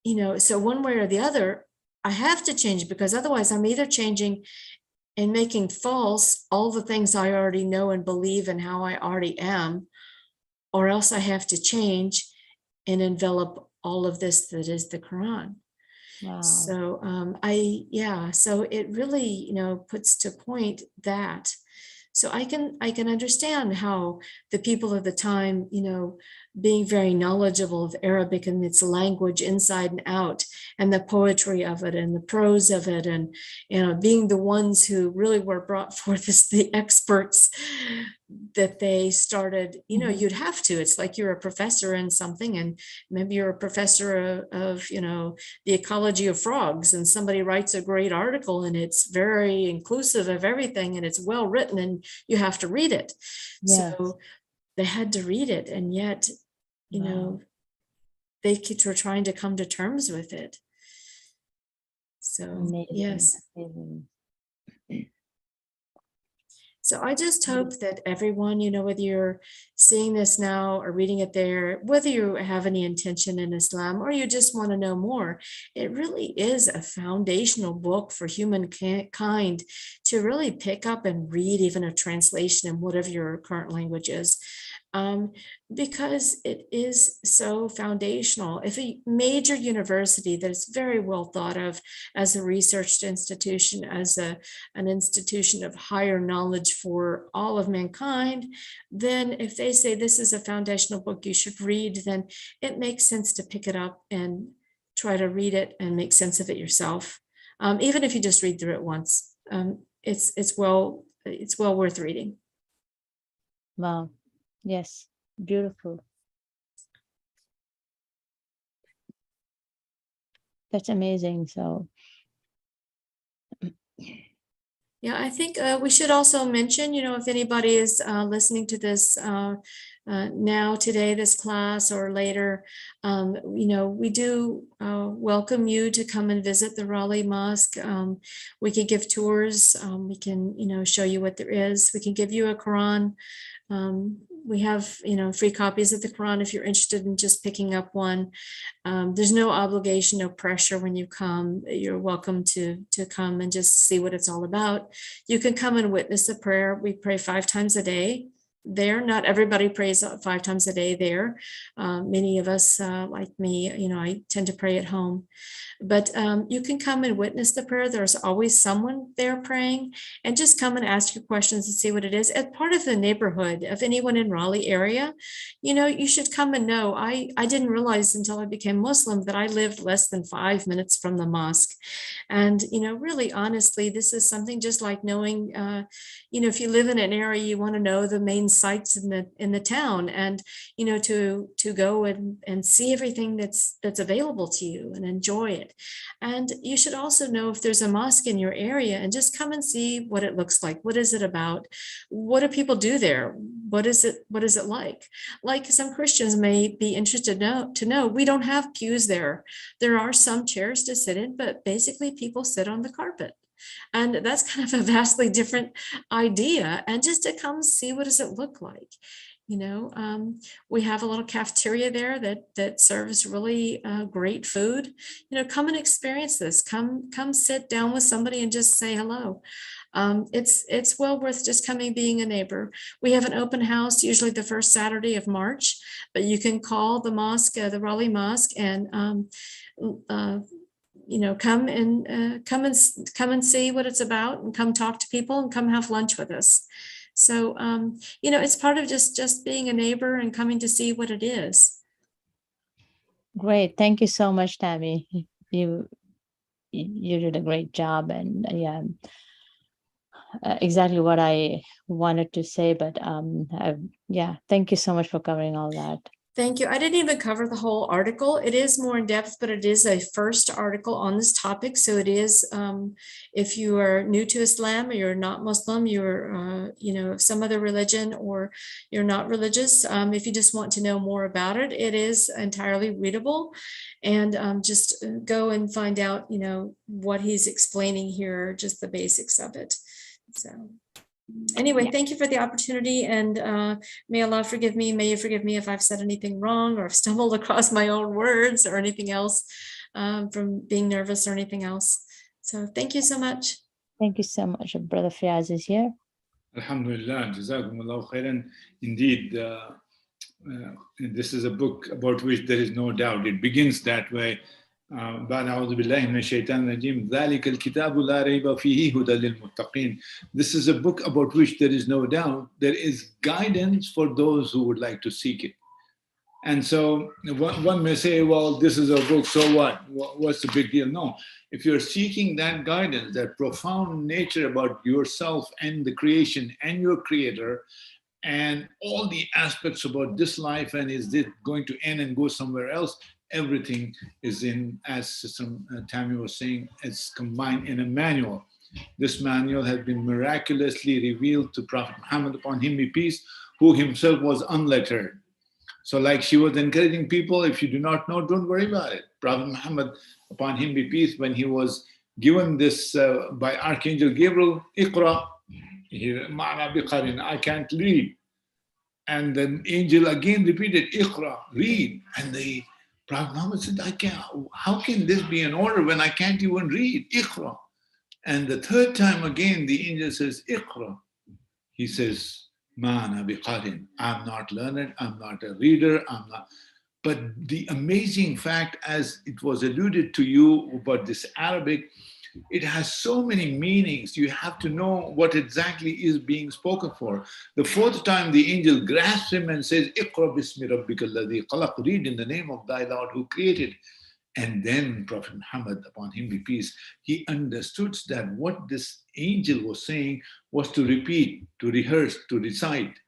so one way or the other, I have to change, because otherwise I'm either changing and making false all the things I already know and believe and how I already am, or else I have to change and envelop all of this that is the Quran. Wow. So so it really, puts to point that. So I can understand how the people of the time, being very knowledgeable of Arabic and its language inside and out, and the poetry of it and the prose of it, and being the ones who really were brought forth as the experts, that they started, you'd have to. It's like you're a professor in something, and maybe you're a professor of the ecology of frogs, and somebody writes a great article and it's very inclusive of everything and it's well written and you have to read it. Yes. So they had to read it, and yet they were trying to come to terms with it. So Amazing. yes. Amazing. So I just hope that everyone, whether you're seeing this now or reading it there, whether you have any intention in Islam or you just want to know more, it really is a foundational book for humankind to really pick up and read, even a translation in whatever your current language is. Because it is so foundational. If a major university that is very well thought of as a research institution, as an institution of higher knowledge for all of mankind, then if they say this is a foundational book you should read, then it makes sense to pick it up and try to read it and make sense of it yourself. Even if you just read through it once, it's well worth reading. Wow. Yes, beautiful. That's amazing. So yeah, I think we should also mention, if anybody is listening to this now today, this class or later, we do welcome you to come and visit the Raleigh Mosque. We can give tours. We can, show you what there is. We can give you a Quran. We have, free copies of the Quran if you're interested in just picking up one. There's no obligation, no pressure when you come. You're welcome to come and just see what it's all about. You can come and witness a prayer. We pray 5 times a day there. Not everybody prays 5 times a day there. Many of us, like me, I tend to pray at home. But you can come and witness the prayer. There's always someone there praying, and just come and ask your questions and see what it is. As part of the neighborhood of anyone in Raleigh area, you should come and know. I didn't realize until I became Muslim that I lived less than 5 minutes from the mosque. And, really honestly, this is something just like knowing, if you live in an area, you want to know the main sites in the town, and, to go and see everything that's available to you and enjoy it. And you should also know if there's a mosque in your area, and just come and see what it looks like. What is it about? What do people do there? What is it like? Like some Christians may be interested to know, we don't have pews there. There are some chairs to sit in, but basically people sit on the carpet. And that's kind of a vastly different idea. And just to come see what does it look like. We have a little cafeteria there that serves really great food. Come and experience this. Come sit down with somebody and just say hello. It's well worth just coming, being a neighbor. We have an open house usually the first Saturday of March, but you can call the mosque, the Raleigh Mosque, and come and see what it's about, and come talk to people, and come have lunch with us. So, it's part of just being a neighbor and coming to see what it is. Great. Thank you so much, Tammy. You did a great job. And yeah, exactly what I wanted to say. But yeah, thank you so much for covering all that. Thank you. I didn't even cover the whole article. It is more in depth, but it is a first article on this topic. So it is, if you are new to Islam, or you're not Muslim, you're, of some other religion, or you're not religious, if you just want to know more about it, it is entirely readable. And just go and find out, what he's explaining here, just the basics of it. So. Anyway, thank you for the opportunity, and may Allah forgive me. May you forgive me if I've said anything wrong, or I've stumbled across my own words or anything else from being nervous or anything else. So thank you so much. Thank you so much. Brother Fiaz is here. Alhamdulillah, Jazakumullah khairan. Indeed, this is a book about which there is no doubt. It begins that way. بعد أعوذ بالله من الشيطان الرجيم ذلك الكتاب لا ريب فيه هدى للمتقين. This is a book about which there is no doubt. There is guidance for those who would like to seek it. And so one may say, well, this is a book, so what? What's the big deal? No. If you're seeking that guidance, that profound nature about yourself and the creation and your creator, and all the aspects about this life, and is it going to end and go somewhere else? Everything is in, as Sister Tammy was saying, it's combined in a manual. This manual has been miraculously revealed to Prophet Muhammad, upon him be peace, who himself was unlettered. So like she was encouraging people, if you do not know, don't worry about it. Prophet Muhammad, upon him be peace, when he was given this by Archangel Gabriel, Iqra, I can't read. And the angel again repeated, Iqra, read. And the Prophet Muhammad said, how can this be an order when I can't even read? Iqra. And the third time again, the angel says, Iqra. He says, Ma ana biqarin. I'm not learned, I'm not a reader, I'm not. But the amazing fact, as it was alluded to you about this Arabic, it has so many meanings. You have to know what exactly is being spoken for. The fourth time, the angel grasps him and says, Iqra bismi rabbika alladhi khalaq. Read in the name of thy Lord who created. And then Prophet Muhammad, upon him be peace, he understood that what this angel was saying was to repeat, to rehearse, to recite,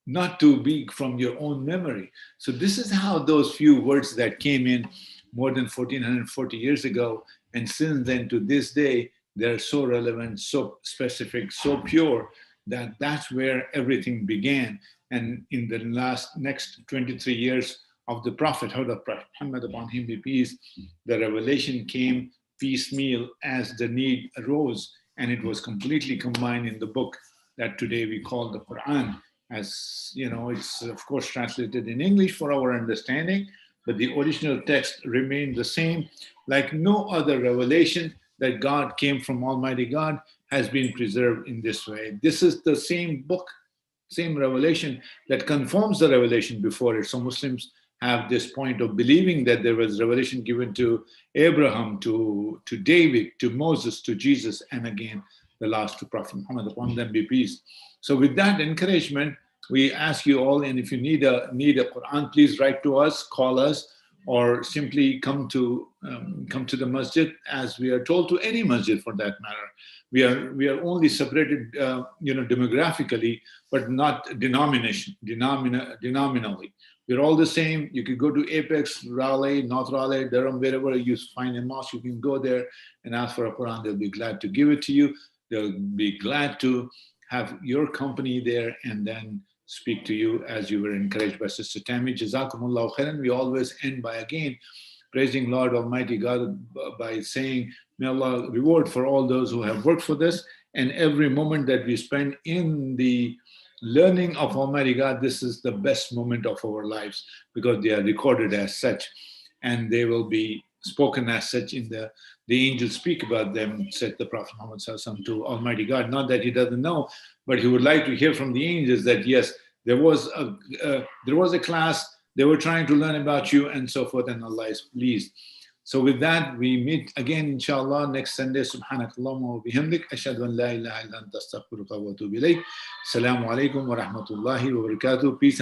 not to be from your own memory. So this is how those few words that came in more than 1440 years ago, and since then to this day, they're so relevant, so specific, so pure, that that's where everything began. And in the next 23 years of the Prophet Muhammad, upon him be peace, the revelation came piecemeal as the need arose, and it was completely combined in the book that today we call the Quran. As you know, it's of course translated in English for our understanding, but the original text remained the same. Like no other revelation that God came from Almighty God has been preserved in this way. This is the same book, same revelation that confirms the revelation before it. So Muslims have this point of believing that there was revelation given to Abraham, to David, to Moses, to Jesus, and again, the last to Prophet Muhammad, upon them be peace. So with that encouragement, we ask you all, and if you need a Quran, please write to us, call us, or simply come to the masjid, as we are told, to any masjid for that matter. We are only separated, demographically, but not denominally. We're all the same. You could go to Apex, Raleigh, North Raleigh, Durham, wherever you find a mosque, you can go there and ask for a Quran. They'll be glad to give it to you. They'll be glad to have your company there and then speak to you, as you were encouraged by Sister Tammy. Jazakumullah khairan. We always end by again praising Lord Almighty God by saying, May Allah reward for all those who have worked for this, and every moment that we spend in the learning of Almighty God, this is the best moment of our lives because they are recorded as such, and they will be spoken as such in the angels speak about them, said the Prophet Muhammad Sallallahu to Almighty God. Not that he doesn't know, but he would like to hear from the angels that yes, there was a class, they were trying to learn about you, and so forth, and Allah is pleased. So with that, we meet again, inshallah, next Sunday. Subhanakallahumma wa bihamdik. Ashhadu an la ilaha illa anta astaghfiruka wa atubu ilayk. Assalamu alaikum wa rahmatullahi wa barakatuh. Peace.